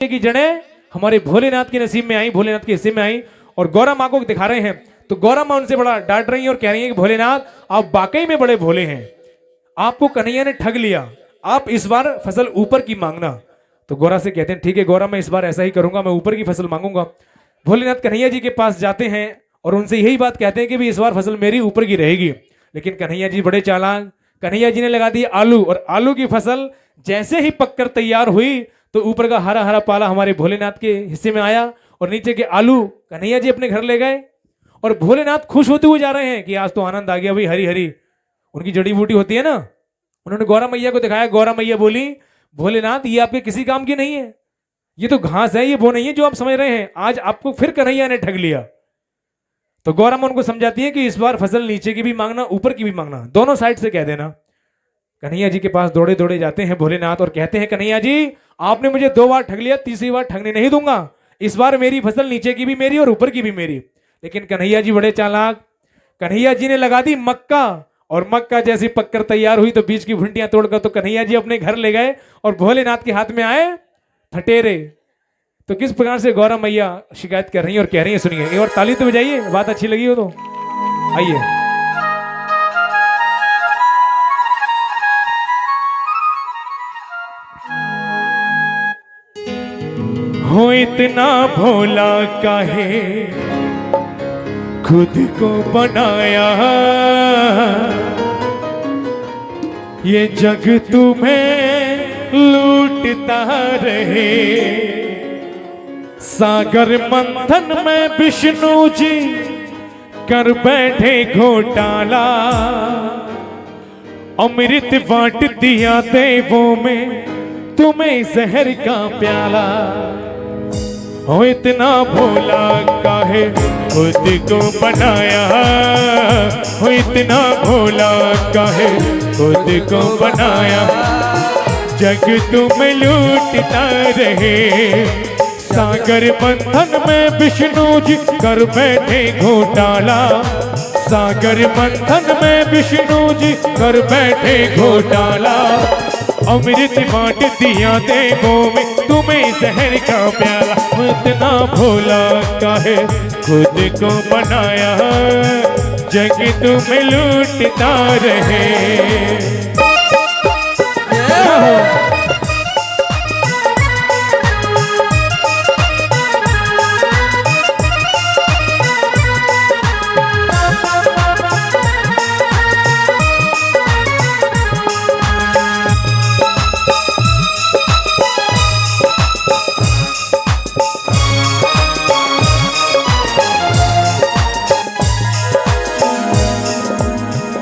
की जड़ें हमारे भोलेनाथ के नसीब में आई, भोलेनाथ के हिस्से में आई और गौरा माँ को दिखा रहे हैं। तो गौरा माँ उनसे बड़ा डांट रही है और कह रही है कि भोलेनाथ आप वाकई में बड़े भोले हैं, आपको कन्हैया ने ठग लिया, आप इस बार फसल ऊपर की मांगना। तो गौरा से कहते हैं ठीक है गौरा, मैं इस बार ऐसा ही करूंगा, मैं ऊपर की फसल मांगूंगा। भोलेनाथ कन्हैया जी के पास जाते हैं और उनसे यही बात कहते हैं कि भी इस बार फसल मेरी ऊपर की रहेगी। लेकिन कन्हैया जी बड़े चालाक, कन्हैया जी ने लगा दी आलू और आलू की फसल जैसे ही पककर तैयार हुई तो ऊपर का हरा हरा पाला हमारे भोलेनाथ के हिस्से में आया और नीचे के आलू कन्हैया जी अपने घर ले गए। और भोलेनाथ खुश होते हुए जा रहे हैं कि आज तो आनंद आ गया भाई, हरी हरी उनकी जड़ी बूटी होती है ना। उन्होंने गौरा मैया को दिखाया, गौरा मैया बोली भोलेनाथ ये आपके किसी काम की नहीं है, ये तो घास है, ये वो नहीं है जो आप समझ रहे हैं, आज आपको फिर कन्हैया ने ठग लिया। तो गौरा माँ उनको समझाती है कि इस बार फसल नीचे की भी मांगना ऊपर की भी मांगना, दोनों साइड से कह देना। कन्हैया जी के पास दौड़े दौड़े जाते हैं भोलेनाथ और कहते हैं कन्हैया जी आपने मुझे 2 बार ठग लिया, तीसरी बार ठगने नहीं दूंगा, इस बार मेरी फसल नीचे की भी मेरी और ऊपर की भी मेरी। लेकिन कन्हैया जी बड़े चालाक, कन्हैया जी ने लगा दी मक्का और मक्का जैसी पककर तैयार हुई तो बीच की भुंटियां तोड़कर तो कन्हैया जी अपने घर ले गए और भोलेनाथ के हाथ में आए ठटेरे। तो किस प्रकार से गौरा मैया शिकायत कर रही है और कह रही है सुनिए, एक बार ताली तो बजाइए, बात अच्छी लगी हो तो आइए। हो इतना भोला काहे खुद को बनाया, ये जग तुम्हें लूटता रहे, सागर मंथन में विष्णु जी कर बैठे घोटाला, अमृत बांट दिया देवों में तुम्हें जहर का प्याला। हो इतना भोला काहे खुद को बनाया, हो इतना भोला काहे खुद को बनाया, जग तुम लूटता रहे, सागर मंथन में विष्णु जी कर बैठे घोटाला, सागर मंथन में विष्णु जी कर बैठे घोटाला, अमृत बांट दिया देवों में तुम्हें जहर का प्याला। इतना भोला काहे खुद को बनाया, जग तुम्हें लूटता रहे।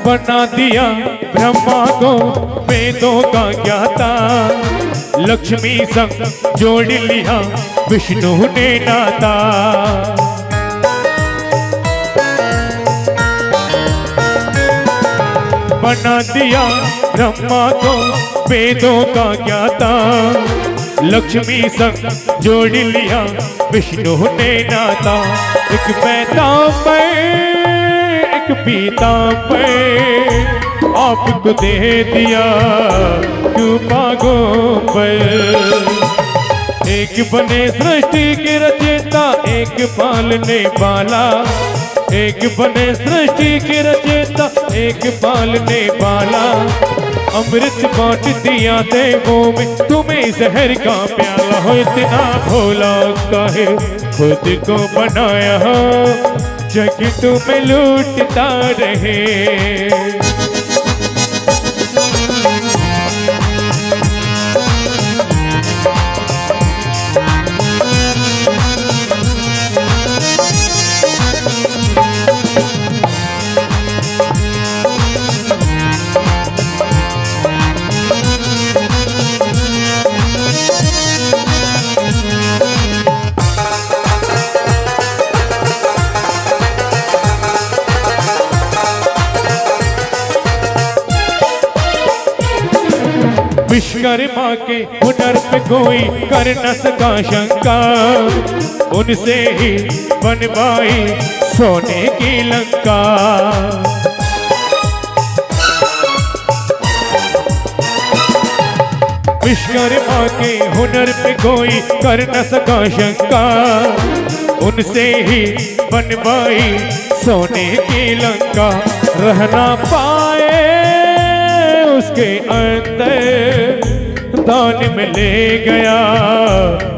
बना दिया ब्रह्मा को वेदों का ज्ञाता, लक्ष्मी संग जोड़ लिया विष्णु ने नाता, बना दिया ब्रह्मा को वेदों का ज्ञाता, लक्ष्मी संग जोड़ लिया विष्णु ने नाता, एक बेटा मैं पीता मैं आपको दे दिया क्यों मांगो पर, एक बने सृष्टि के रचयिता एक पालने वाला, एक बने सृष्टि के रचयिता एक पालने वाला, अमृत बांट दिया देवों में तुम्हें जहर का प्याला। हो इतना भोला काहे खुद को बनाया, जग तुम्हें लूटता रहे। विश्वकर्मा के हुनर पे कोई कर न सका शंका, उनसे ही बनवाई सोने की लंका। विश्वकर्मा के हुनर पे कोई कर न सका शंका, उनसे ही बनवाई सोने की लंका। रह ना पाए उसके अंदर, दान में ले गया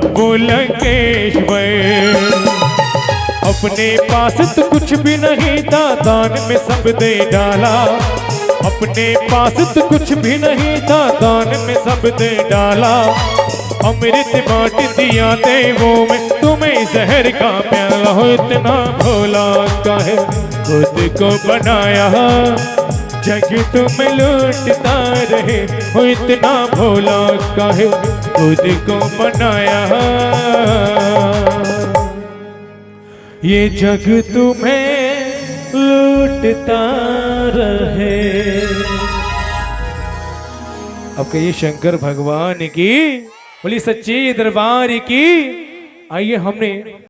वो लंकेश्वर। अपने पास तो कुछ भी नहीं था, दान में सब दे डाला। अपने पास तो कुछ भी नहीं था, दान में सब दे डाला। अमृत बांट दिया देवों में, तुम्हें जहर का प्याला। हो इतना भोला काहे खुद को बनाया, जग तुम लूटता रहे। हो इतना भोला काहे खुद को बनाया, ये जग तुम्हें लूटता रहे। अब कहिए शंकर भगवान की, बोली सच्ची दरबार की। आइए हमने